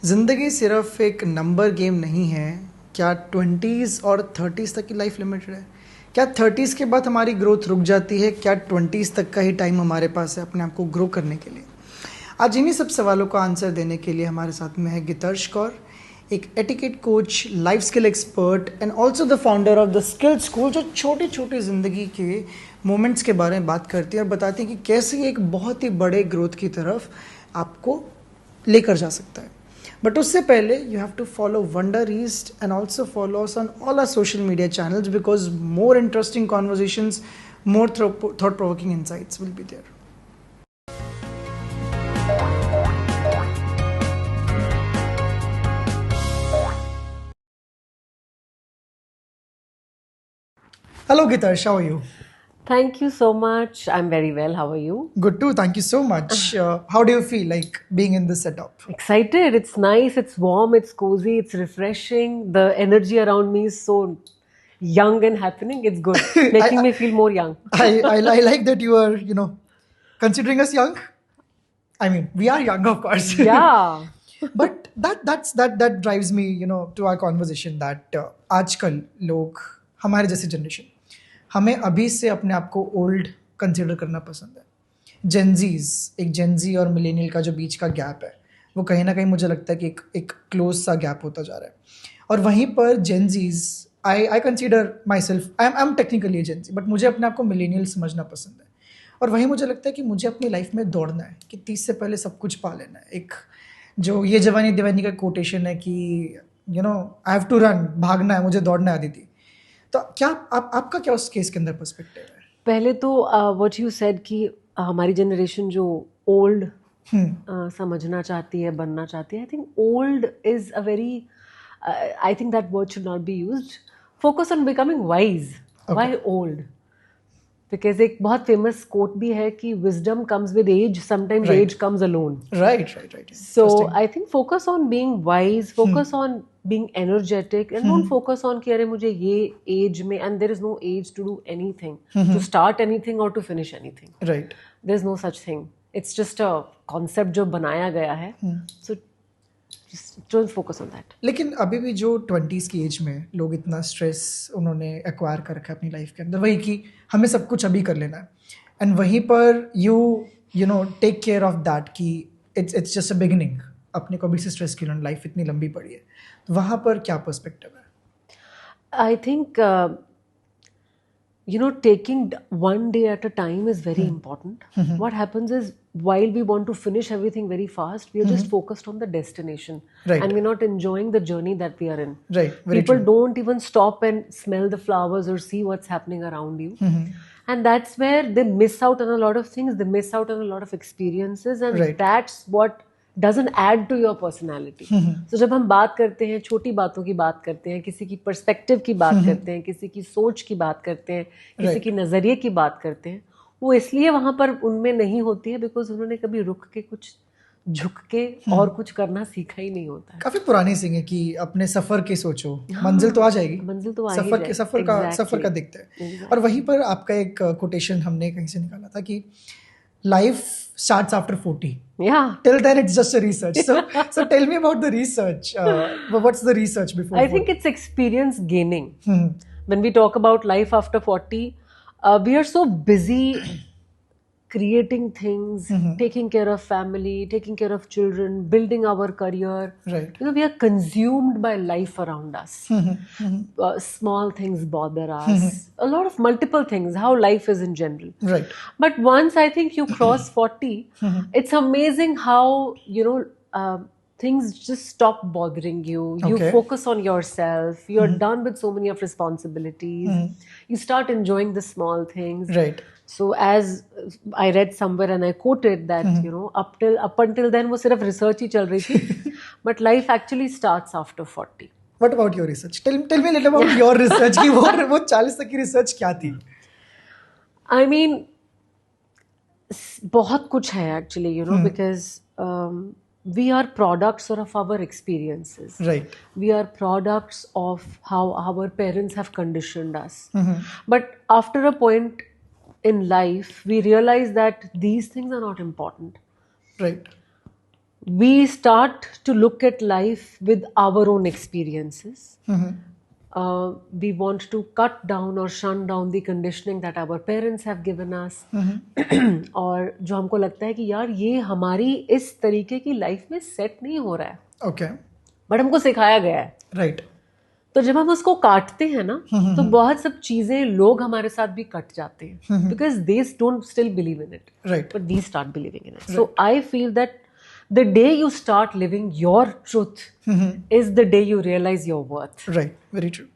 ज़िंदगी सिर्फ एक नंबर गेम नहीं है। क्या 20s और 30s तक की लाइफ लिमिटेड है? क्या 30s के बाद हमारी ग्रोथ रुक जाती है? क्या 20s तक का ही टाइम हमारे पास है अपने आप को ग्रो करने के लिए? आज इन्हीं सब सवालों का आंसर देने के लिए हमारे साथ में है गितर्श कौर, एक etiquette coach, life skill expert and also the founder of the skill school, जो छोटे छोटे ज़िंदगी के मोमेंट्स के बारे में बात करती है और बताती है कि कैसे एक बहुत ही बड़े ग्रोथ की तरफ आपको लेकर जा सकता है। But उससे पहले you have to follow Wonder East and also follow us on all our social media channels because more interesting conversations, more thought-provoking insights will be there. Hello Gitarsh, how are you? Thank you so much. I'm very well. How are you? Good too, thank you so much. How do you feel like being in this setup? Excited. It's nice. It's warm. It's cozy. It's refreshing. The energy around me is so young and happening. It's good. Making me feel more young. I like that you are, considering us young. I mean, we are young, of course. Yeah. But that drives me, to our conversation that आजकल लोग, हमारे जैसे generation, हमें अभी से अपने आप को ओल्ड कंसिडर करना पसंद है। एक जेनजी और मिलेनियल का जो बीच का गैप है, वो कहीं ना कहीं मुझे लगता है कि एक क्लोज सा गैप होता जा रहा है। और वहीं पर Gen Zs, I consider my self, I am technically Gen Z, but मुझे अपने आप को मिलेनियल समझना पसंद है। और वहीं मुझे लगता है कि मुझे अपनी लाइफ में दौड़ना है, कि 30 से पहले सब कुछ पा लेना है। एक जो ये जवानी दीवानी का कोटेशन है कि आई हैव टू रन, भागना है, मुझे दौड़ना है आदिति। तो क्या आपका क्या उस केस के अंदर पर्सपेक्टिव है? पहले तो व्हाट यू सेड कि हमारी जनरेशन जो ओल्ड समझना चाहती है, बनना चाहती है, I think old is a very, I think that word should not be used. Focus on becoming wise. Why old? Because एक बहुत फेमस कोट भी है कि wisdom comes with age, sometimes age comes alone. Right. So I think focus on being wise, focus on being energetic, and don't focus on कि अरे मुझे ये age में, and there is no age to do anything, to start anything or to finish anything. Right. There's no such thing. It's just a concept जो बनाया गया है. So just don't focus on that. लेकिन अभी भी जो 20s की as में लोग इतना स्ट्रेस उन्होंने एक्वायर कर रखा है अपनी लाइफ के अंदर, वही कि हमें सब कुछ अभी कर लेना है, एंड वहीं पर you take care of that कि इट्स जस्ट अ बिगिनिंग, अपने को अभी से स्ट्रेस की लाइफ इतनी लंबी पड़ी है। तो वहाँ पर क्या पर्सपेक्टिव है? I think taking one day at a time is very important. What happens is, while we want to finish everything very fast, we are just focused on the destination, Right. and we're not enjoying the journey that we are in. Right, very People true. don't even stop and smell the flowers or see what's happening around you. And that's where they miss out on a lot of things. They miss out on a lot of experiences, and Right. that's what doesn't add to your personality. So जब हम बात करते हैं, छोटी बातों की बात करते हैं, किसी की पर्सपेक्टिव की बात करते हैं, किसी की सोच की बात करते हैं, किसी की नज़रिए की बात करते हैं, वो इसलिए वहाँ पर उनमें नहीं होती है बिकॉज उन्होंने कभी रुक के, कुछ झुक के और कुछ करना सीखा ही नहीं होता है। काफी पुरानी सिंग है कि अपने सफर के सोचो, मंजिल तो आ जाएगी। मंजिल तो आ ही जाएगी। सफर का दिखता है। और वहीं पर आपका एक कोटेशन हमने कहीं से निकाला था कि life starts after 40. Yeah. Till then, it's just a research. So tell me about the research. What's the research before? I think it's experience gaining. When we talk about life after 40, we are so busy creating things, taking care of family, taking care of children, building our career. Right. We are consumed by life around us. Small things bother us. A lot of multiple things, how life is in general. Right. But once I think you cross 40, it's amazing how, things just stop bothering you. You Okay. focus on yourself. You're done with so many of responsibilities. You start enjoying the small things. Right. So as I read somewhere and I quoted that, up until then वो सिर्फ research ही चल रही थी, but life actually starts after 40. What about your research? Tell me a little about your research. कि वो 40 तक की research क्या थी? I mean, बहुत कुछ है actually, because we are products of our experiences. Right. We are products of how our parents have conditioned us. But after a point in life, we realize that these things are not important. Right. we start to look at life with our own experiences. We want to cut down or shun down the conditioning that our parents have given us. और जो हमको लगता है कि यार ये हमारी इस तरीके की लाइफ में सेट नहीं हो रहा है, okay, बट हमको सिखाया गया है, right, तो जब हम उसको काटते हैं ना तो बहुत सब चीजें लोग हमारे साथ भी कट जाते हैं, because they don't still believe in it, right, but we start believing in it. So I feel that the day you start living your truth is the day you realize your worth. right, very true.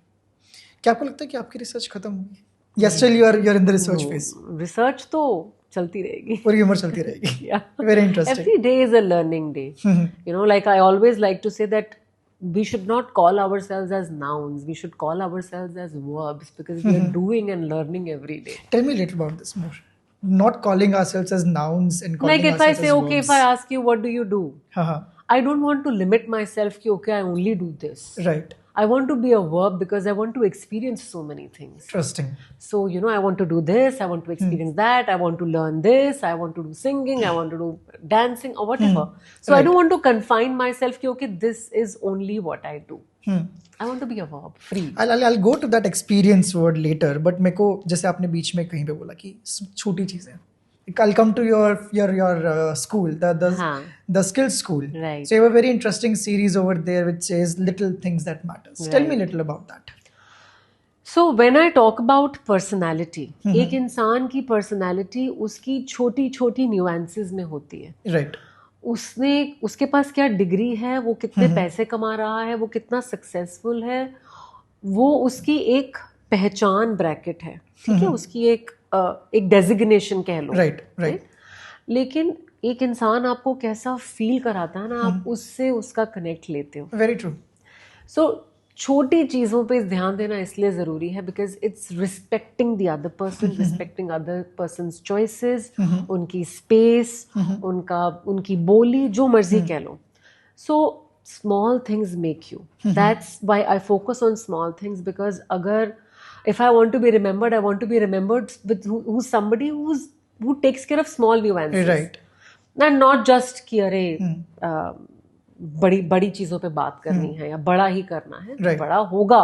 क्या आपको लगता है कि आपकी research खत्म होगी या still you're in the research phase? Research तो चलती रहेगी, पूरी उम्र चलती रहेगी. yeah, Very interesting. every day is a learning day. You know, like I always like to say that we should not call ourselves as nouns, we should call ourselves as verbs, because we are doing and learning every day. Tell me a little about this more. Not calling ourselves as nouns and calling Like if I ourselves say, as okay, verbs. if I ask you what do you do, I don't want to limit myself ki okay, I only do this. Right. I want to be a verb because I want to experience so many things. Interesting. So, you know, I want to do this, I want to experience that, I want to learn this, I want to do singing, I want to do dancing or whatever. So, I don't want to confine myself ki okay, this is only what I do. I want to be a verb, free. I'll go to that experience word later, but मेरे को जैसे आपने बीच में कहीं पे बोला कि छोटी चीजें. I'll come to your school, the skills school. Right. So you have a very interesting series over there which says little things that matters. Right. Tell me a little about that. So when I talk about personality, एक इंसान की personality उसकी छोटी छोटी nuances में होती है. Right. उसके पास क्या डिग्री है, वो कितने पैसे कमा रहा है, वो कितना सक्सेसफुल है, वो उसकी एक पहचान ब्रैकेट है, ठीक है, उसकी एक डेजिग्नेशन कह लो. राइट. लेकिन एक इंसान आपको कैसा फील कराता है ना, आप उससे उसका कनेक्ट लेते हो. Very true. सो छोटी चीज़ों पे ध्यान देना इसलिए ज़रूरी है because it's respecting the other person, respecting other persons choices, उनकी स्पेस, उनकी बोली, जो मर्जी कह लो. सो small things make you. That's why I focus on small things, because agar if I want to be remembered, I want to be remembered with who's somebody who takes care of small nuances. Right. And not just कि अरे बड़ी चीजों पे बात करनी है या बड़ा ही करना है. Right. बड़ा होगा,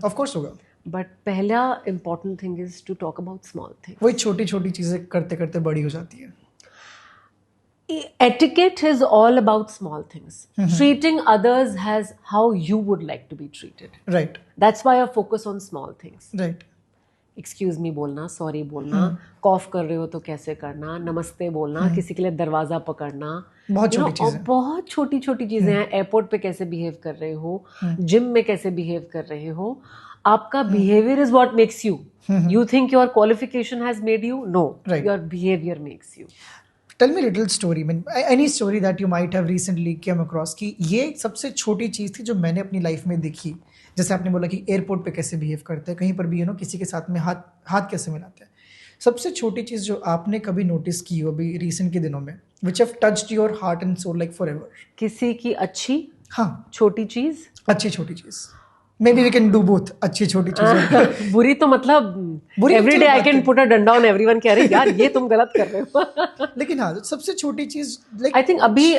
of course होगा. बट पहला important thing is to talk about small things. वही छोटी छोटी चीजें करते करते बड़ी हो जाती है. Etiquette is all about small things. Treating others as how you would like to be treated. Right. That's why I focus on small things. Right. Excuse me बोलना, सॉरी बोलना, कॉफ कर रहे हो तो कैसे करना, नमस्ते बोलना, किसी के लिए दरवाजा पकड़ना, बहुत छोटी चीजें. बहुत छोटी छोटी चीजें हैं. एयरपोर्ट पे कैसे बिहेव कर रहे हो, जिम में कैसे बिहेव कर रहे हो. आपका behaviour is what makes you. You think your qualification has made you? No, your behaviour makes you. Tell me a little story, any story that you might have recently came across कि ये सबसे छोटी चीज़ थी जो मैंने अपनी life में देखी. जैसे आपने बोला कि एयरपोर्ट पे कैसे बिहेव करते हैं, कहीं पर भी किसी के साथ में हाथ कैसे मिलाते हैं. सबसे छोटी चीज़ जो आपने कभी नोटिस की हो अभी रिसेंट के दिनों में, which have touched your heart and soul like forever. किसी की अच्छी छोटी छोटी चीज़. Maybe we can do both. अच्छी छोटी चीजें. बुरी तो मतलब every day I can put a डंडा on everyone कि अरे यार ये तुम गलत कर रहे हो. लेकिन सबसे छोटी चीज like I think अभी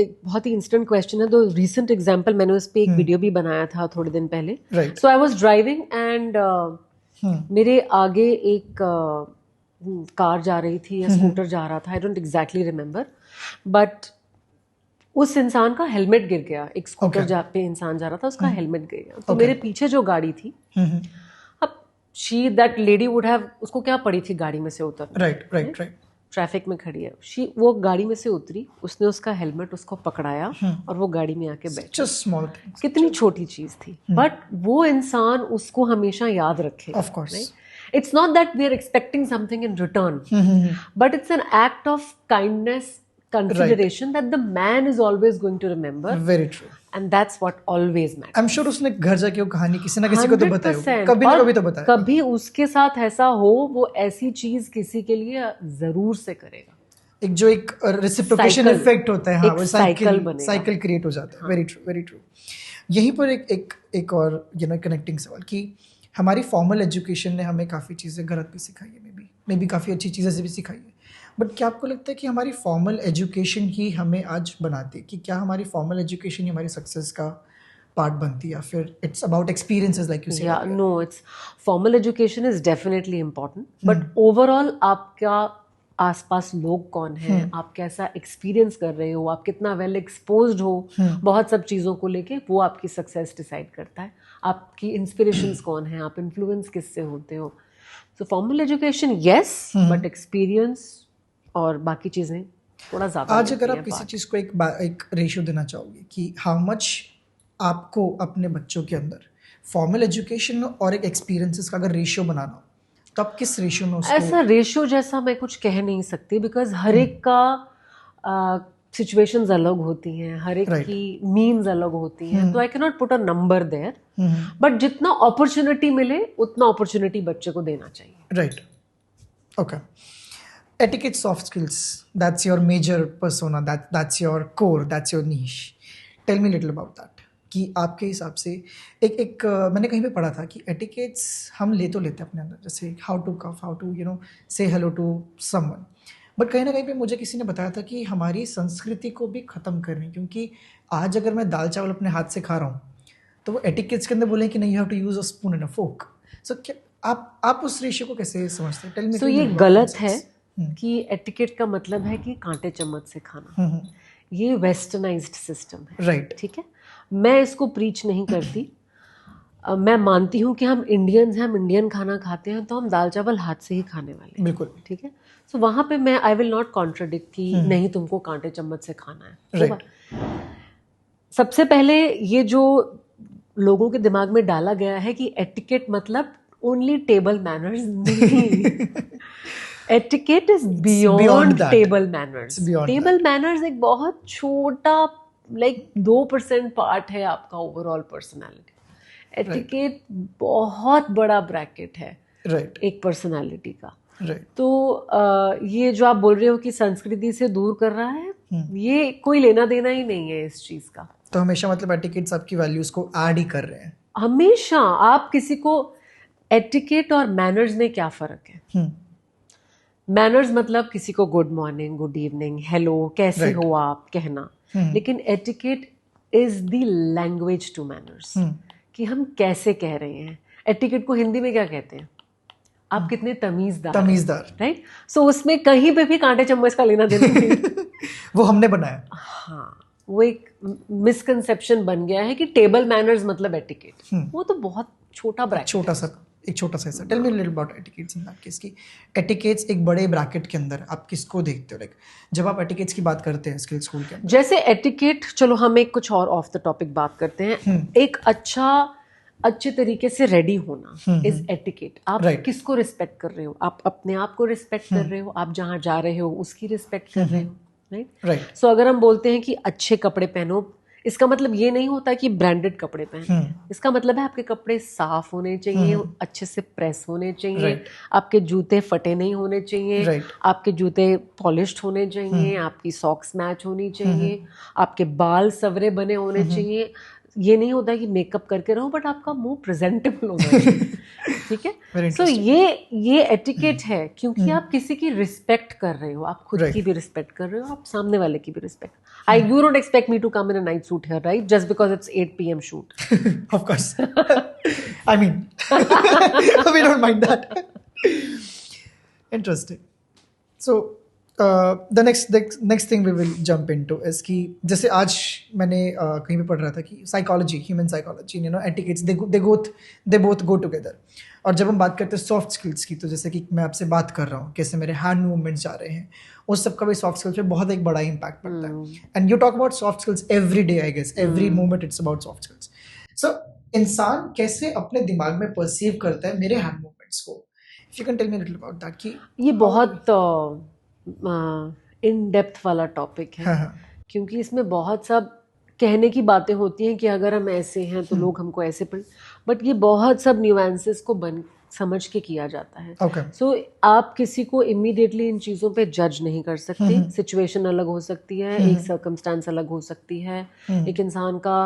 एक बहुत ही इंस्टेंट क्वेश्चन है. तो रिसेंट एग्जांपल मैंने उस पे एक वीडियो भी बनाया था थोड़े दिन पहले. सो आई वाज ड्राइविंग एंड मेरे आगे एक कार जा रही थी या स्कूटर जा रहा था, I don't exactly remember, but उस इंसान का हेलमेट गिर गया. एक स्कूटर पे इंसान जा रहा था, उसका हेलमेट गिर गया. तो मेरे पीछे जो गाड़ी थी, अब दैट लेडी वुड हैव, उसको क्या पड़ी थी गाड़ी में से उतर. राइट. ट्रैफिक में खड़ी है, वो गाड़ी में से उतरी, उसने उसका हेलमेट उसको पकड़ाया और वो गाड़ी में आके बैठी. कितनी छोटी चीज थी, बट वो इंसान उसको हमेशा याद रखे. Of course. It's not that we are expecting something in return, but it's an act of kindness, consideration that the man is always going to remember. Very true. And that's what always matters. I'm sure उसने घर जाके वो कहानी किसी ना किसी को तो बताई होगी, कभी ना कभी तो बताया. कभी उसके साथ ऐसा हो, वो ऐसी चीज किसी के लिए जरूर से करेगा. एक जो एक रेसिप्रोकेशन इफेक्ट होता है, वो साइकिल क्रिएट हो जाता है. Very true. यहीं पर एक और कनेक्टिंग सवाल कि हमारी फॉर्मल एजुकेशन ने हमें काफ़ी चीज़ें गलत भी सिखाई है, मे बी काफ़ी अच्छी चीज़ें से भी सिखाई है. बट क्या आपको लगता है कि हमारी फॉर्मल एजुकेशन ही हमें आज बनाती है, कि क्या हमारी फॉर्मल एजुकेशन ही हमारी सक्सेस का पार्ट बनती है, या फिर it's about experiences like you said? या no, it's formal education is definitely important, but overall आपका आसपास लोग कौन हैं, आप कैसा एक्सपीरियंस कर रहे हो, आप कितना वेल एक्सपोज्ड हो बहुत सब चीज़ों को लेके, वो आपकी सक्सेस डिसाइड करता है। आपकी इंस्पिरेशंस कौन हैं, आप इन्फ्लुएंस किससे होते हो। So formal education yes, but experience और बाकी चीज़ें थोड़ा ज़्यादा। आज अगर आप किसी चीज़ को एक रेशियो देना चाहोगे कि हाउ मच आपको अपने बच्चों के अंदर फॉर्मल एजुकेशन और एक एक्सपीरियंसेस का अगर रेशियो बनाना हो, तो आप किस रेशियो में उसको? ऐसा रेशियो जैसा मैं कुछ कह नहीं सकती, बिकॉज हर एक का सिचुएशंस अलग होती हैं, हर एक की मीन्स अलग होती हैं, तो I can not put a number there, but जितना अपॉर्चुनिटी मिले उतना अपॉर्चुनिटी बच्चे को देना चाहिए। Right, okay. Etiquette, soft skills, that's your major persona, that's your core, that's your niche. Tell me a little about that. कि आपके हिसाब से एक मैंने कहीं पे पढ़ा था कि एटिकेट्स हम ले तो लेते हैं अपने अंदर, जैसे how to cough, how to say hello to someone, but कहीं ना कहीं पे मुझे किसी ने बताया था कि हमारी संस्कृति को भी ख़त्म करनी, क्योंकि आज अगर मैं दाल चावल अपने हाथ से खा रहा हूँ तो वो एटिकेट्स के अंदर बोले कि नहीं, you have to use a spoon and a fork. So क्या आप उस रेशियो को कैसे समझते हैं? Tell me. सो ये गलत है कि एटिकेट का मतलब है कि कांटे चम्मच से खाना। ये वेस्टर्नाइज्ड सिस्टम है, राइट? ठीक है, मैं इसको प्रीच नहीं करती। मैं मानती हूँ कि हम इंडियंस हैं, हम इंडियन खाना खाते हैं, तो हम दाल चावल हाथ से ही खाने वाले हैं, बिल्कुल, ठीक है। सो वहाँ पे मैं आई विल नॉट कॉन्ट्रडिक्ट कि नहीं तुमको कांटे चम्मच से खाना है। राइट। सबसे पहले ये जो लोगों के दिमाग में डाला गया है कि एटिकेट मतलब ओनली टेबल मैनर्स, नहीं। Etiquette is beyond table manners. Table manners एक बहुत छोटा, लाइक 2% पार्ट है आपका ओवरऑल पर्सनालिटी। एटिकेट बहुत बड़ा ब्रैकेट है एक पर्सनालिटी का। तो ये जो आप बोल रहे हो कि संस्कृति से दूर कर रहा है, ये कोई लेना देना ही नहीं है इस चीज का। तो हमेशा मतलब एटिकेट्स आपकी वैल्यूज को ऐड ही कर रहे हैं हमेशा। आप किसी को एटिकेट और मैनर्स में क्या फर्क है? मैनर्स मतलब किसी को good morning, good evening, hello, कैसे हो आप कहना, लेकिन etiquette is the language to manners, कि हम कैसे कह रहे हैं। एटिकेट को हिंदी में क्या कहते हैं? आप कितने तमीजदार, राइट? सो उसमें कहीं पे भी कांटे चम्मच का लेना देना नहीं। वो हमने बनाया। हाँ, वो एक मिसकंसेप्शन बन गया है कि टेबल मैनर्स मतलब एटिकेट। वो तो बहुत छोटा ब्रैकेट, छोटा सा। Tell me little about etiquettes in that case. की एटिकेट्स एक बड़े ब्रैकेट के अंदर आप किसको देखते हो? लाइक जब आप एटिकेट्स की बात करते हैं स्किल स्कूल के अंदर, जैसे एटिकेट, चलो हम एक कुछ और ऑफ द टॉपिक बात करते हैं। एक अच्छे तरीके से रेडी होना इज एटिकेट। आप किसको रिस्पेक्ट कर रहे हो? आप अपने आप को रिस्पेक्ट कर रहे हो, आप जहाँ जा रहे हो उसकी रिस्पेक्ट कर रहे हो, राइट? सो अगर हम बोलते हैं कि अच्छे कपड़े पहनो, इसका मतलब ये नहीं होता कि ब्रांडेड कपड़े पहने। इसका मतलब है आपके कपड़े साफ होने चाहिए, अच्छे से प्रेस होने चाहिए, आपके जूते फटे नहीं होने चाहिए, आपके जूते पॉलिश्ड होने चाहिए, आपकी सॉक्स मैच होनी चाहिए, आपके बाल सवरे बने होने चाहिए। ये नहीं होता कि मेकअप करके रहो, बट आपका मुंह प्रेजेंटेबल होना चाहिए, ठीक है? सो ये एटिकेट है, क्योंकि आप किसी की रिस्पेक्ट कर रहे हो, आप खुद की भी रिस्पेक्ट कर रहे हो, आप सामने वाले की भी respect. You don't expect me to come in a night suit here, right? Just because it's 8 p.m. shoot. Of course. I mean, we don't mind that. Interesting. So, the next thing we will jump into is कि जैसे आज मैंने कहीं पे पढ़ रहा था कि psychology, human psychology, etiquettes they both go together. और जब हम बात करते हैं सॉफ्ट स्किल्स की, तो जैसे कि मैं आपसे बात कर रहा हूँ, कैसे मेरे हैंड मूवमेंट्स जा रहे हैं, उस सब का भी सॉफ्ट स्किल्स पे बहुत एक बड़ा इम्पैक्ट पड़ता है। And you talk about soft skills every day, I guess every moment it's about soft skills. So इंसान कैसे अपने दिमाग में परसीव करता है मेरे हैंड मूवमेंट्स को? If you can tell me little about that. कि ये बहुत इन डेप्थ वाला टॉपिक है। क्योंकि इसमें बहुत सब कहने की बातें होती हैं कि अगर हम ऐसे हैं तो लोग हमको ऐसे बट ये बहुत सब न्यूएंसेस को समझ के किया जाता है. Okay. So आप किसी को इमीडिएटली इन चीज़ों पे जज नहीं कर सकते. सिचुएशन अलग हो सकती है, एक सर्कमस्टांस अलग हो सकती है, एक इंसान का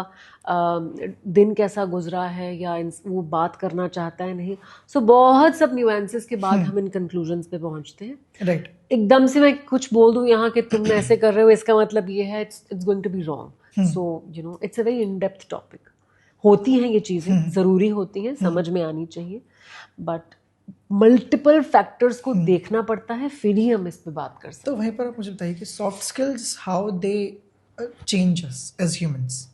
दिन कैसा गुजरा है या वो बात करना चाहता है नहीं. सो बहुत सब न्यूएंसेस के बाद हम इन कंक्लूजन्स पे पहुंचते हैं. राइट. एकदम से मैं कुछ बोल दूं यहाँ कि तुम ऐसे कर रहे हो, इसका मतलब ये है, it's going to be wrong. So you know it's a very in depth topic. होती हैं ये चीज़ें, ज़रूरी होती हैं, समझ में आनी चाहिए, बट मल्टीपल फैक्टर्स को देखना पड़ता है, फिर ही हम इस पे बात कर सकते हैं. तो वहीं पर आप मुझे बताइए कि soft skills how they change us as humans.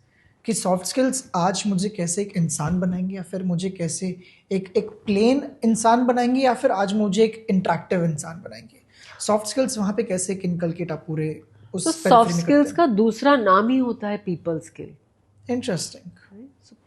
कि सॉफ्ट स्किल्स आज मुझे कैसे एक इंसान बनाएंगे, या फिर मुझे कैसे एक प्लेन इंसान बनाएंगे, या फिर आज मुझे एक इंटरेक्टिव इंसान बनाएंगे. सॉफ्ट स्किल्स वहाँ पे कैसे इनकलकेट आप पूरे उस तो सॉफ्ट स्किल्स का दूसरा नाम ही होता है people skill. Interesting.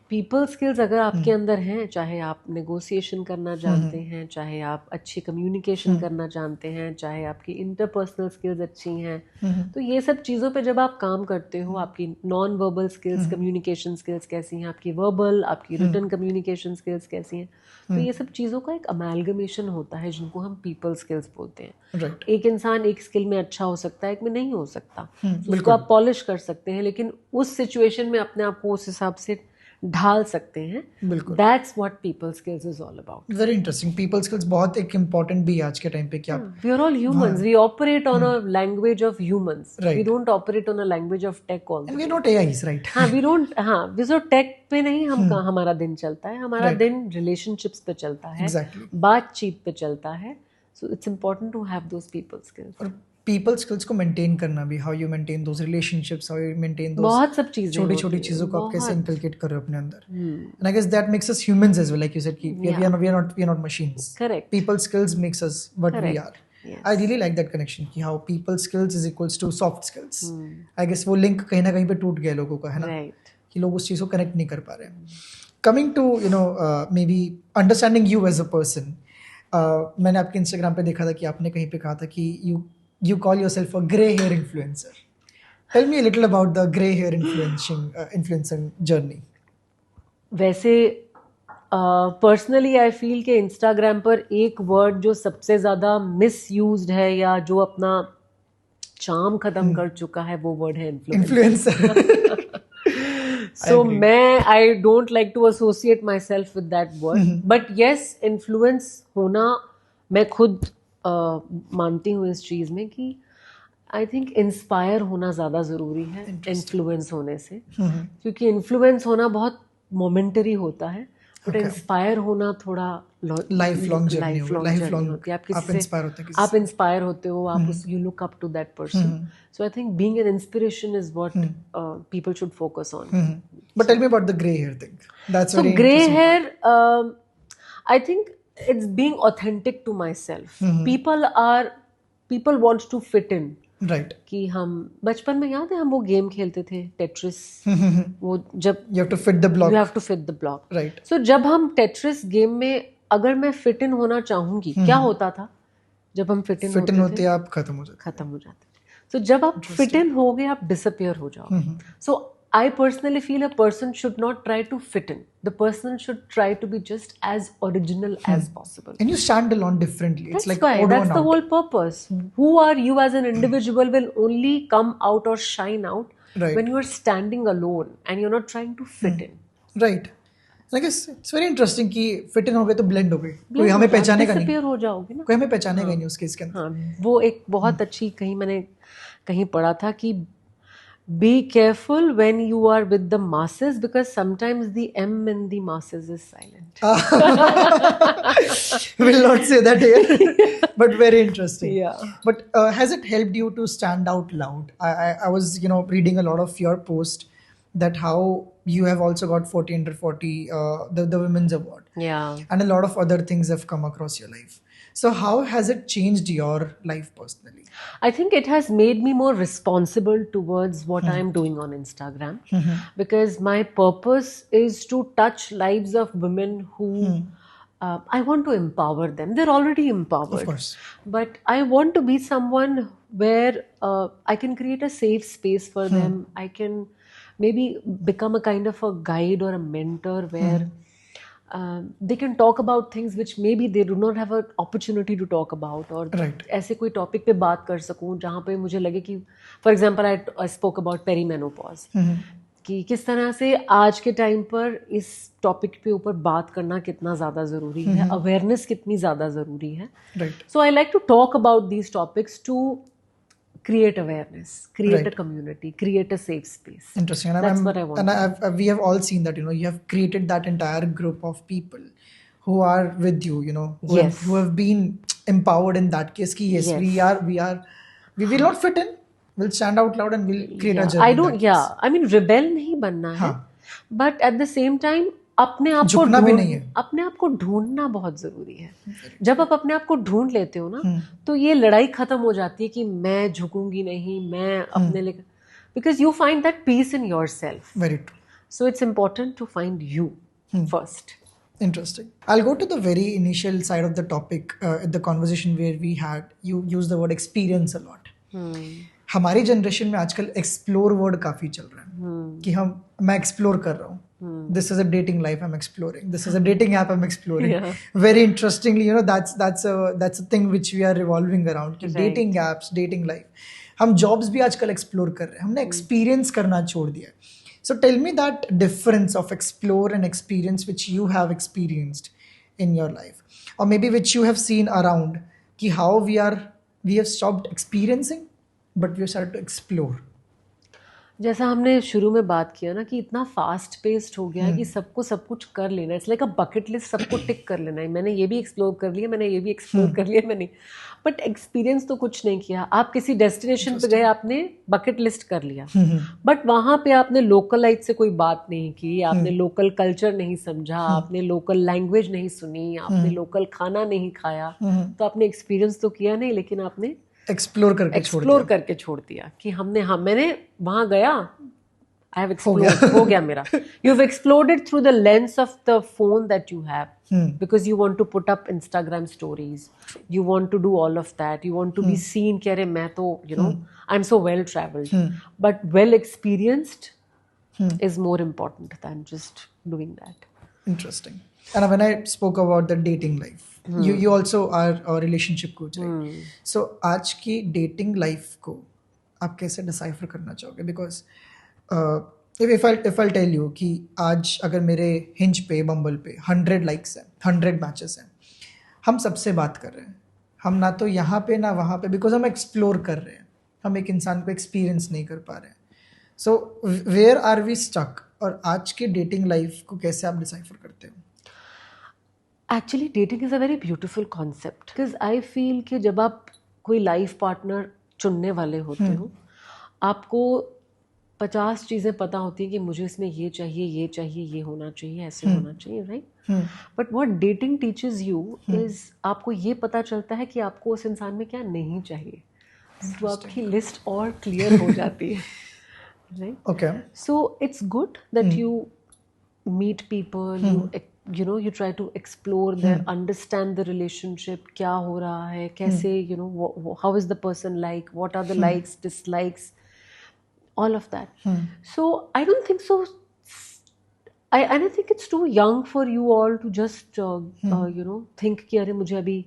People skills अगर आपके अंदर हैं, चाहे आप नेगोशिएशन करना जानते हैं, चाहे आप अच्छी कम्युनिकेशन करना जानते हैं, चाहे आपकी इंटरपर्सनल स्किल्स अच्छी हैं, तो ये सब चीज़ों पे जब आप काम करते हो, आपकी non verbal skills, communication skills कैसी हैं, आपकी वर्बल, आपकी रिटन कम्युनिकेशन स्किल्स कैसी हैं, तो ये सब चीज़ों का एक अमेलगमेशन होता है जिनको हम पीपल स्किल्स बोलते हैं. Right. एक इंसान एक स्किल में अच्छा हो सकता है, एक में नहीं हो सकता. तो उसको आप पॉलिश कर सकते हैं, लेकिन उस सिचुएशन में अपने आप को उस हिसाब से ढाल सकते हैं. बिल्कुल. That's what people skills is all about. Very interesting. People skills बहुत एक important भी है आज के टाइम पे कि आप. We are all humans. We operate on a language of humans. Right. We don't operate on a language of tech all the And we time. are not AIs, right? हाँ, we don't. हाँ, we so tech पे नहीं हमारा दिन चलता है. हमारा दिन relationships पे चलता है. Exactly. बातचीत पे चलता है. So it's important to have those people skills. और people skills को maintain करना भी, how you maintain those relationships, how you maintain those बहुत सब चीजें छोटी-छोटी चीजों को आप कैसे inculcate कर रहे हो अपने अंदर. And I guess that makes us humans as well, like you said, कि we are not machines. Correct. People skills makes us what we are. Yes. I really like that connection कि how people skills is equals to soft skills. I guess वो link कहीं ना कहीं पे टूट गया लोगों का, है ना? Right. कि लोग उस चीज़ को connect नहीं कर पा रहे. Coming to maybe understanding you as a person. मैंने आपके Instagram पे देखा था कि आपने कहीं पे कहा था कि you call yourself a grey hair influencer. Tell me a little about the grey hair influencing journey. वैसे पर्सनली आई फील कि इंस्टाग्राम पर एक वर्ड जो सबसे ज़्यादा मिसयूज्ड है या जो अपना चार्म खत्म कर चुका है, वो वर्ड है इन्फ्लुएंसर. सो मैं I don't like to associate myself with that word, but yes influence होना मैं खुद मानती हूँ इस चीज़ में कि आई थिंक इंस्पायर होना ज़्यादा ज़रूरी है इन्फ्लुएंस होने से, क्योंकि इन्फ्लुएंस होना बहुत मोमेंटरी होता है, बट इंस्पायर होना थोड़ा लाइफ लॉन्ग जर्नी होती है. आप इंस्पायर होते हो, आप you look up to that person. So I think being an inspiration is what people should focus on. But tell me about the grey hair thing. That's very grey hair, I think it's being authentic to myself. People want to fit in. Right. कि हम बचपन में याद है हम वो game खेलते थे टेट्रिस. वो जब you have to fit the block. You have to fit the block. Right. So जब हम टेट्रिस गेम में अगर मैं फिट इन होना चाहूंगी, क्या होता था जब हम फिट इन होते आप खत्म हो जाते. So जब आप फिट इन हो गए, आप डिसअपियर हो जाओगे. So I personally feel a person should not try to fit in. The person should try to be just as original as possible. And you stand alone differently. It's like that's the whole purpose. Who are you as an individual will only come out or shine out when you are standing alone and you're not trying to fit in. Right. I guess it's very interesting कि fit in हो गए तो blend हो गए. कोई हमें पहचानेगा नहीं. Disappear हो जाओगे ना. कोई हमें पहचानेगा नहीं उसके इसके अंदर. हाँ, वो एक बहुत अच्छी कहीं पढ़ा था कि be careful when you are with the masses because sometimes the M in the masses is silent. Will not say that here, but very interesting. Yeah. But has it helped you to stand out loud? I was reading a lot of your post that how you have also got 40 under 40 the women's award. Yeah. And a lot of other things have come across your life. So how has it changed your life personally? I think it has made me more responsible towards what I am doing on Instagram, because my purpose is to touch lives of women who I want to empower them. They're already empowered. Of course. But I want to be someone where I can create a safe space for them. I can maybe become a kind of a guide or a mentor where they can talk about things which maybe they do not have an opportunity to talk about, और Right. ऐसे कोई topic पे बात कर सकूं जहाँ पे मुझे लगे कि for example I spoke about perimenopause, कि किस तरह से आज के टाइम पर इस टॉपिक पे ऊपर बात करना कितना ज़्यादा ज़रूरी है, अवेयरनेस कितनी ज़्यादा ज़रूरी है. Right. So I like to talk about these topics to create awareness, create Right. a community, create a safe space. Interesting. And That's what I want. And we have all seen that, you have created that entire group of people who are with you, who, Yes. who have been empowered in that case. Ki yes, Yes. we will not fit in. We'll stand out loud and we'll create a journey. I don't, I mean, rebel नहीं बनना है, but at the same time अपने आप को ढूंढना बहुत जरूरी है. जब आप अपने आप को ढूंढ लेते हो ना, तो ये लड़ाई खत्म हो जाती है कि मैं झुकूंगी नहीं, मैं अपने लिए, because you find that peace in yourself. Very true. So it's important to find you first. Interesting. I'll go to the very initial side of the topic, the conversation where we had, you use the word experience a lot. हमारी generation में आजकल explore word काफी चल रहा है कि मैं explore कर रहा हूँ. This is a dating life I'm exploring. This is a dating app I'm exploring. Yeah. Very interestingly, that's a thing which we are revolving around. Right. Dating apps, dating life. हम jobs भी आजकल explore कर रहे हैं. हमने experience करना छोड़ दिया. So tell me that difference of explore and experience which you have experienced in your life, or maybe which you have seen around, कि how we have stopped experiencing but we have started to explore. जैसा हमने शुरू में बात किया ना कि इतना फास्ट पेस्ड हो गया है कि सबको सब कुछ कर लेना है. It's like a bucket list, सबको टिक कर लेना है. मैंने ये भी एक्सप्लोर कर लिया, मैंने ये भी एक्सप्लोर कर लिया, मैंने बट एक्सपीरियंस तो कुछ नहीं किया. आप किसी डेस्टिनेशन पे गए, आपने बकेट लिस्ट कर लिया, बट वहाँ पे आपने लोकलाइट से कोई बात नहीं की, आपने लोकल कल्चर नहीं समझा, आपने लोकल लैंग्वेज नहीं सुनी, आपने लोकल खाना नहीं खाया, तो आपने एक्सपीरियंस तो किया नहीं, लेकिन आपने एक्सप्लोर करके छोड़ दिया कि मैंने वहां गया, आई हैव एक्सप्लोर्ड, हो गया मेरा. You have explored through the lens of the phone that you have, because you want to put up Instagram stories, you want to do all of that, you want to be seen कि अरे मैं तो I am so well travelled, but well experienced is more important than just doing that. Interesting. And when I spoke about the dating life, you also are a relationship coach, right? So आज की dating life को आप कैसे decipher करना चाहोगे? Because if I'll tell you कि आज अगर मेरे Hinge पे, Bumble पे 100 likes हैं, 100 matches हैं, हम सबसे बात कर रहे हैं, हम ना तो यहाँ पे ना वहाँ पे, because हम explore कर रहे हैं, हम एक इंसान को experience नहीं कर पा रहे हैं. So where are we stuck? और आज के dating life को कैसे आप decipher करते हो? Actually, dating is a very beautiful concept, because I feel कि जब आप कोई लाइफ पार्टनर चुनने वाले होते हो, आपको 50 चीज़ें पता होती हैं कि मुझे इसमें ये चाहिए, ये चाहिए, ये होना चाहिए, ऐसे होना चाहिए, right? But what dating teaches you is, आपको ये पता चलता है कि आपको उस इंसान में क्या नहीं चाहिए, तो आपकी लिस्ट और क्लियर हो जाती है, right? Okay. So it's good that you meet people, you try to explore their, understand the relationship, क्या हो रहा है, कैसे, how is the person like, what are the likes, dislikes, all of that. So I don't think so. I think it's too young for you all to just think कि अरे मुझे अभी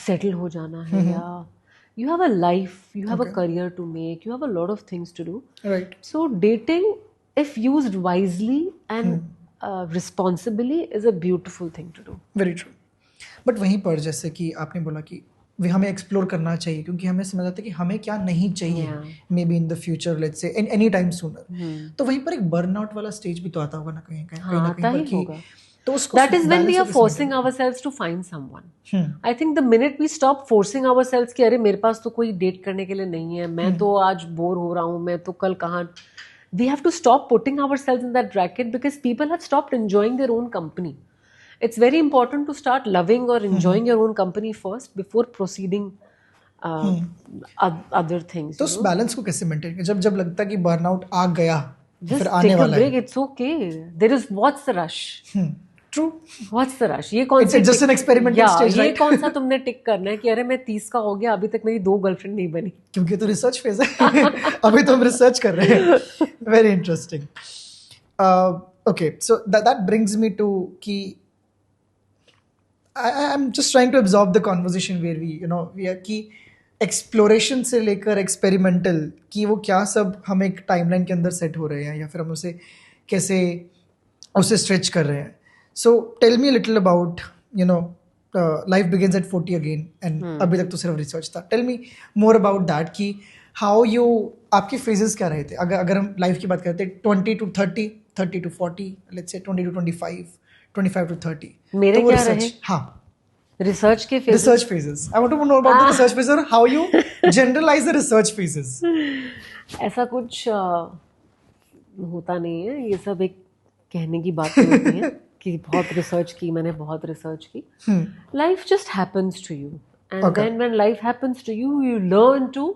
settle हो जाना है, या you have a life, you have a career to make, you have a lot of things to do. Right. So dating, if used wisely and responsibly, is a beautiful thing to do. Very true. But वहीं पर जैसे कि आपने बोला कि हमें explore करना चाहिए, क्योंकि हमें समझ आता है कि हमें क्या नहीं चाहिए, may be in the future, let's say any time sooner. तो वहीं पर एक बर्नआउट वाला स्टेज भी तो आता होगा ना कहीं ना कहीं पर. तो उसको that is when we are forcing ourselves to find someone. I think the minute we stop forcing ourselves कि अरे मेरे पास तो कोई डेट करने के लिए नहीं है, मैं तो आज बोर हो रहा हूँ, मैं तो कल कहाँ, we have to stop putting ourselves in that bracket, because people have stopped enjoying their own company. It's very important to start loving or enjoying your own company first before proceeding other things. तो उस balance को कैसे maintain करें जब लगता है कि burnout आ गया, फिर आने वाला है? It's okay. There is, what's the rush? True. What's the rush? ये कौन सा, it's just an experimental stage, ये right? कौन सा तुमने टिक करना है कि अरे मैं 30 का हो गया, अभी तक मेरी 2 गर्लफ्रेंड नहीं बनी? क्योंकि तो रिसर्च फेज है. अभी तो हम रिसर्च कर रहे हैं. Very interesting. Okay, so that brings me to कि I'm just trying to absorb the conversation where we are कि एक्सप्लोरेशन से लेकर एक्सपेरिमेंटल कि वो क्या सब हम एक टाइमलाइन के अंदर सेट हो रहे हैं या फिर हम उसे कैसे उसे स्ट्रेच कर रहे हैं. So tell me little about life begins at 40 again and अभी तक तो सिर्फ रिसर्च था. Tell me more about that कि हाउ यू आपके फेजेस क्या रहे थे. अगर हम लाइफ की बात करते हैं 20 to 30, 30 to 40, let's say 20 to 25, 25 to 30. मेरे तो क्या रहे? हाँ, रिसर्च के phases. research phases. I want to know about the research phases or how you generalize the research phases. ऐसा कुछ होता नहीं है. ये सब एक कहने की बात होती है कि बहुत रिसर्च की, मैंने बहुत रिसर्च की. Life just happens to you and then when life happens to you you learn to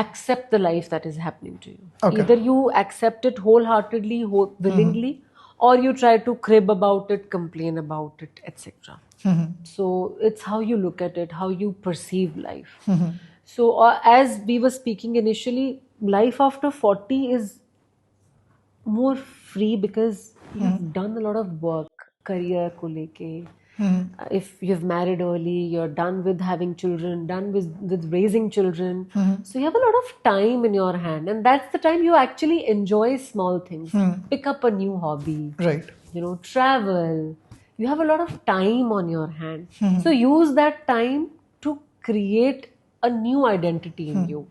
accept the life that is happening to you. Okay. Either you accept it wholeheartedly, willingly, or you try to crib about it, complain about it, etc. So it's how you look at it, how you perceive life. So as we were speaking initially, life after 40 is more free because you've done a lot of work, career ko leke. If you've married early, you're done with having children, done with raising children. So you have a lot of time in your hand, and that's the time you actually enjoy small things. Pick up a new hobby. Right. Travel. You have a lot of time on your hand. So use that time to create a new identity in you.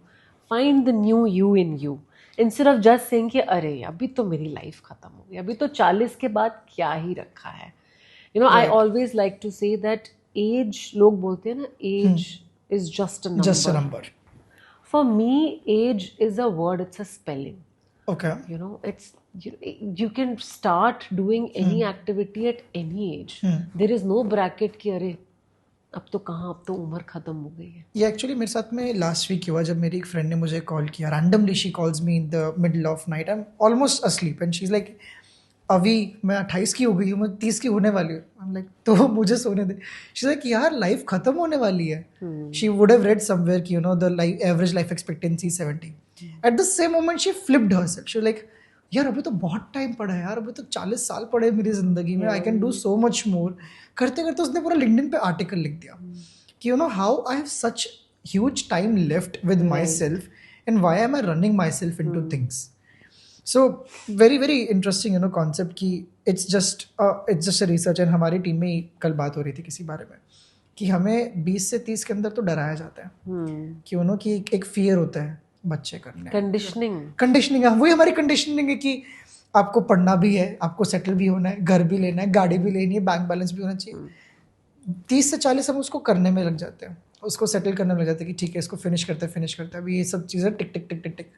Find the new you in you. Instead of just saying कि अरे अभी तो मेरी life खत्म हो गई, अभी तो 40 के बाद क्या ही रखा है. I always like to say that age, लोग बोलते हैं ना, age is just a number. Just a number. For me, age is a word, it's a spelling. Okay. It's you can start doing any activity at any age. There is no bracket कि अरे अब तो कहाँ, अब तो उम्र खत्म हो गई है. ये एक्चुअली मेरे साथ में लास्ट वीक हुआ जब मेरी एक फ्रेंड ने मुझे कॉल किया. Randomly she calls me in the middle of night. I am almost asleep and she is like अभी मैं 28 की हो गई हूँ, मैं 30 की होने वाली हूँ. आई एम लाइक तो मुझे सोने दे. शी इज लाइक यार लाइफ खत्म होने वाली है. She would have read somewhere कि the average life expectancy 70. At the same moment she flipped herself. She like यार अभी तो बहुत टाइम पड़ा है यार, अभी तो 40 साल पड़े मेरी जिंदगी में. I can do so much more. करते करते उसने पूरा लिंक्डइन पे आर्टिकल लिख दिया कि how I have such huge time left with myself and why am I running myself into things. So very very interesting concept कि it's just a research. And हमारी team में कल बात हो रही थी किसी बारे में कि हमें 20 से 30 के अंदर तो डराया जाता है कि कि एक फियर होता है बच्चे करने. कंडीशनिंग वही हमारी कंडीशनिंग है कि आपको पढ़ना भी है, आपको सेटल भी होना है, घर भी लेना है, गाड़ी भी लेनी है, बैंक बैलेंस भी होना चाहिए. 30 से 40 हम उसको करने में लग जाते हैं, उसको सेटल करने में लग जाते हैं कि ठीक है इसको फिनिश करते हैं. अभी ये सब चीज़ें टिक टिक टिक टिक टिक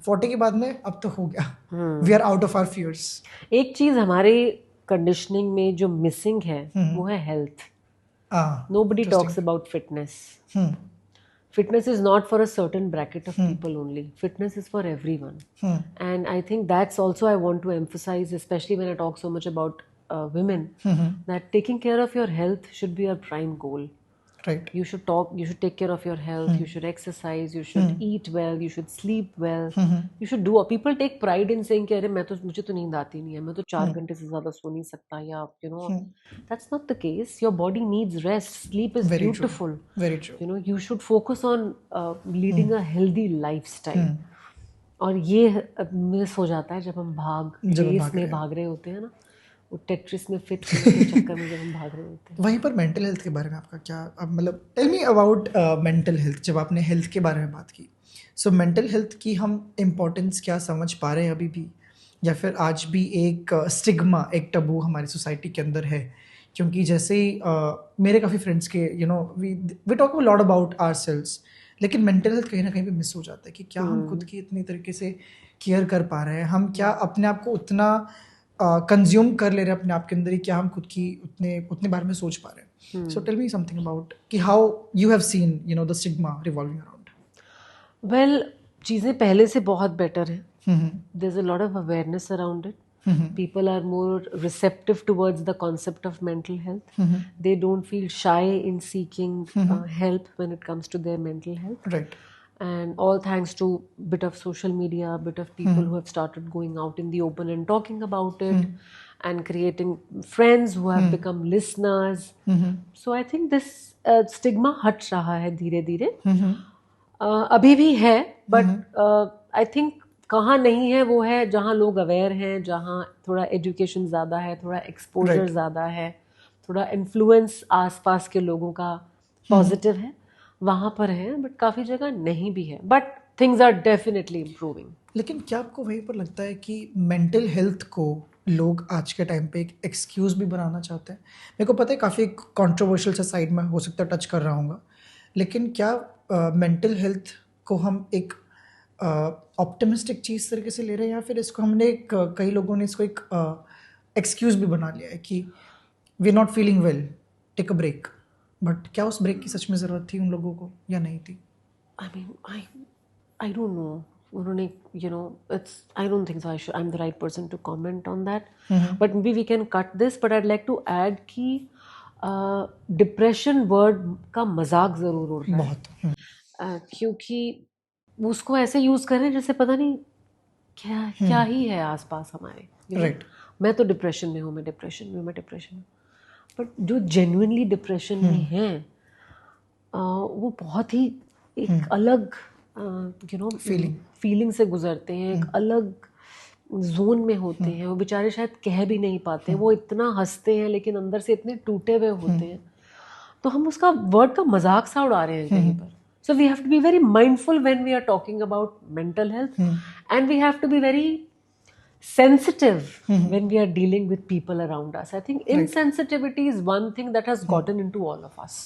40 के बाद में अब तो हो गया. We are out of our fears. एक चीज़ हमारे कंडीशनिंग में जो मिसिंग है वो है health. Nobody talks about fitness. Fitness is not for a certain bracket of people only. Fitness is for everyone. And I think that's also I want to emphasize, especially when I talk so much about women, that taking care of your health should be your prime goal. Right. You should take care of your health. You should exercise. You should eat well. You should sleep well. You should do. People take pride in saying कि अरे मुझे तो नींद आती नहीं है, मैं तो 4 घंटे से ज़्यादा सो नहीं सकता, या that's not the case. Your body needs rest. Sleep is Very beautiful. True. Very true. You should focus on leading a healthy lifestyle. और ये मिस हो जाता है जब हम रेस में भाग रहे होते हैं ना, वो टेट्रिस में फिट होने के चक्कर में जब हम भाग रहे होते हैं. वहीं पर मेंटल हेल्थ के बारे में आपका क्या, अब मतलब tell me about mental health. जब आपने हेल्थ के बारे में बात की, सो मेंटल हेल्थ की हम इम्पोर्टेंस क्या समझ पा रहे हैं अभी भी, या फिर आज भी एक स्टिग्मा, एक टबू हमारी सोसाइटी के अंदर है? क्योंकि जैसे ही मेरे काफ़ी फ्रेंड्स के we talk a lot about ourselves, लेकिन मेंटल हेल्थ कहीं ना कहीं भी मिस हो जाता है कि क्या हम खुद की इतनी तरीके से केयर कर पा रहे हैं, हम क्या अपने आप को उतना कंज्यूम कर ले रहे हैं अपने आप के अंदर ही, क्या हम खुद की उतने बारे में सोच पा रहे हैं? So tell me something about कि how you have seen the stigma revolving around. Well, चीज़ें पहले से बहुत बेटर है. There is a lot of awareness around it. People are more receptive towards the concept of mental health. They don't feel shy in seeking help when it comes to their mental health. Right. and all thanks to bit of social media, a bit of people who have started going out in the open and talking about it, and creating friends who have become listeners. So I think this stigma हट रहा है धीरे धीरे. अभी भी है, but I think कहाँ नहीं है वो है जहाँ लोग अवेयर हैं, जहाँ थोड़ा एजुकेशन ज़्यादा है, थोड़ा एक्सपोजर ज़्यादा है, थोड़ा इन्फ्लुएंस आसपास के लोगों का पॉजिटिव है, वहाँ पर है. बट काफ़ी जगह नहीं भी है, but things are definitely improving. लेकिन क्या आपको वहीं पर लगता है कि मेंटल हेल्थ को लोग आज के टाइम पे एक एक्सक्यूज भी बनाना चाहते हैं? मेरे को पता है काफ़ी कंट्रोवर्शियल सा साइड में हो सकता है टच कर रहा हूँ, लेकिन क्या मेंटल हेल्थ को हम एक ऑप्टिमिस्टिक चीज़ तरीके से ले रहे हैं, या फिर इसको हमने कई लोगों ने इसको एक एक्सक्यूज भी बना लिया है कि we are not feeling well, take a break? But क्या उस ब्रेक की सच में ज़रूरत थी उन लोगों को या नहीं थी? I mean I don't know. उन्होंने it's I don't think so I'm the right person to comment on that. But maybe we can cut this, but I'd like to add कि डिप्रेशन वर्ड का मजाक ज़रूर हो रहा है बहुत. क्योंकि उसको ऐसे यूज़ कर रहे हैं जैसे पता नहीं क्या ही है आसपास हमारे. राइट. मैं तो डिप्रेशन में हूँ, मैं डिप्रेशन में. बट जो जेन्युइनली डिप्रेशन में हैं वो बहुत ही एक अलग फीलिंग से गुजरते हैं, एक अलग जोन में होते हैं. वो बेचारे शायद कह भी नहीं पाते, वो इतना हंसते हैं लेकिन अंदर से इतने टूटे हुए होते हैं. तो हम उसका वर्ड का मजाक सा उड़ा रहे हैं कहीं पर. So we have to be very mindful when we are talking about mental health, and we have to be very sensitive when we are dealing with people around us. I think insensitivity is one thing that has gotten into all of us.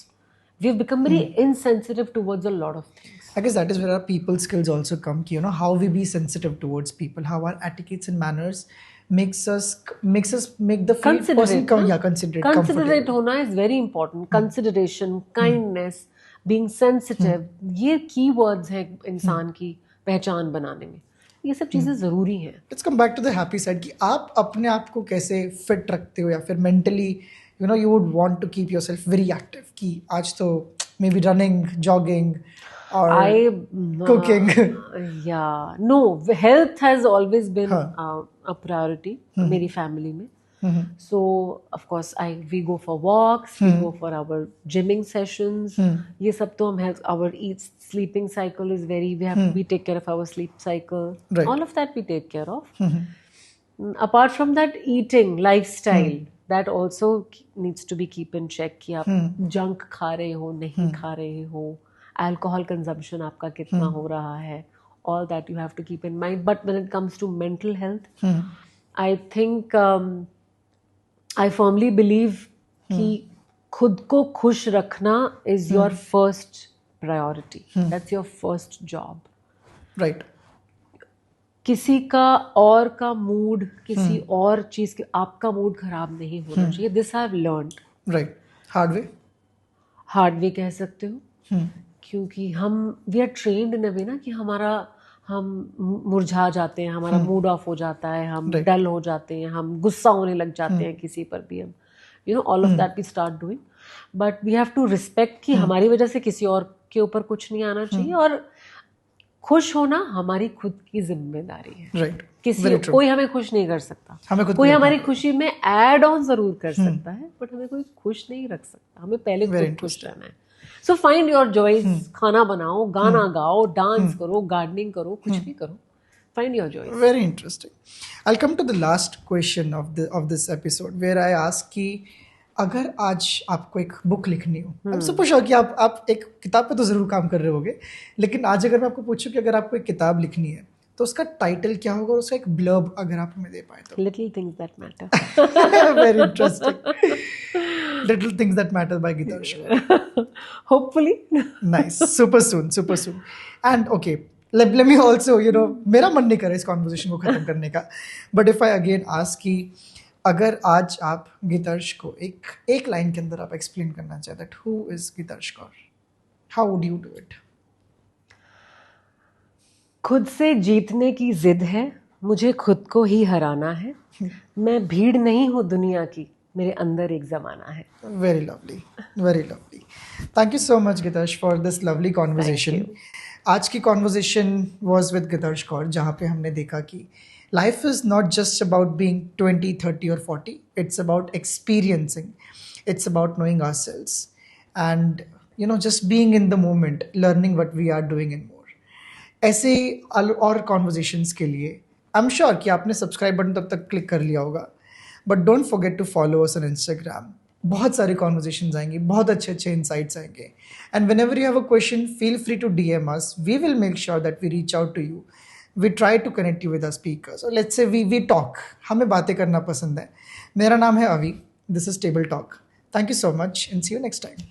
We've become very insensitive towards a lot of things. I guess that is where our people skills also come. How we be sensitive towards people, how our etiquettes and manners makes us make the person considerate. Considerate होना is very important. Consideration, kindness, being sensitive, ये key words हैं इंसान की पहचान बनाने में. ये सब चीज़ें ज़रूरी हैं. Let's come back to the happy side कि आप अपने आप को कैसे फिट रखते हो, या फिर mentally you would want to keep yourself very active कि आज तो maybe running, jogging or cooking. Yeah, no, health has always been a priority मेरी family में. So of course we go for walks, we go for our gymming sessions. ये सब तो हम our sleeping cycle is we take care of our sleep cycle. Right. All of that we take care of. Apart from that, eating lifestyle that also needs to be keep in check कि आप junk खा रहे हो, नहीं खा रहे हो, alcohol consumption आपका कितना हो रहा है. All that you have to keep in mind. But when it comes to mental health, I think I firmly believe कि खुद को खुश रखना is your first priority. That's your first job. Right. किसी का और का मूड, किसी और चीज के आपका मूड खराब नहीं होना चाहिए. This I've learned. Right. Hard way कह सकते हो. क्योंकि we are trained in a way ना कि हम मुरझा जाते हैं, हमारा मूड ऑफ हो जाता है, हम डल हो जाते हैं, हम गुस्सा होने लग जाते हैं किसी पर भी. हम all of that we start doing. But we have to respect कि हमारी वजह से किसी और के ऊपर कुछ नहीं आना चाहिए, और खुश होना हमारी खुद की जिम्मेदारी है. राइट. कोई हमें खुश नहीं कर सकता. कोई हमारी खुशी में ऐड ऑन जरूर कर सकता है, बट हमें कोई खुश नहीं रख सकता. हमें पहले खुद खुश रहना है. So find your joys. खाना बनाओ, गाना गाओ, डांस करो, गार्डनिंग करो, कुछ भी करो. Find your joys. Very interesting. I'll come to the last question of this episode where I ask कि अगर आज आपको एक बुक लिखनी हो, I'm super sure कि आप एक किताब पे तो ज़रूर काम कर रहे होगे, लेकिन आज अगर मैं आपको पूछूं कि अगर आपको एक किताब लिखनी है तो उसका टाइटल क्या होगा और उसका एक ब्लर्ब अगर आप हमें दे पाए तो? Little Things That Matter. Very interesting. Little Things That Matter by Gitarsh. Hopefully. Nice. Super soon. And okay, let me also, मेरा मन नहीं कर रहा इस कॉन्वर्सेशन को खत्म करने का, but if I again ask कि अगर आज आप गितार्श को एक लाइन के अंदर आप एक्सप्लेन करना चाहते that who is Gitarsh Kaur, how would you do it? खुद से जीतने की जिद है, मुझे खुद को ही हराना है. मैं भीड़ नहीं हूँ दुनिया की, मेरे अंदर एक जमाना है. Very lovely. Thank you so much, Gitarsh, for this lovely conversation. आज की conversation was with Gadarsh Kaur, जहाँ पे हमने देखा कि life is not just about being 20, 30 और 40. It's about experiencing, it's about knowing ourselves and just being in the moment, learning what we are doing and more. ऐसे और कॉन्वर्जेशंस के लिए आई एम श्योर कि आपने सब्सक्राइब बटन तब तक click कर लिया होगा, but don't forget to follow us on Instagram. बहुत सारी कॉन्वर्जेशंस आएंगी, बहुत अच्छे अच्छे इंसाइट्स आएंगे. And whenever you have a question, feel free to DM us. We will make sure that we reach out to you. We try to connect you with our speakers, और let's say we talk. हमें बातें करना पसंद है. मेरा नाम है Avi. This is table talk. Thank you so much and see you next time.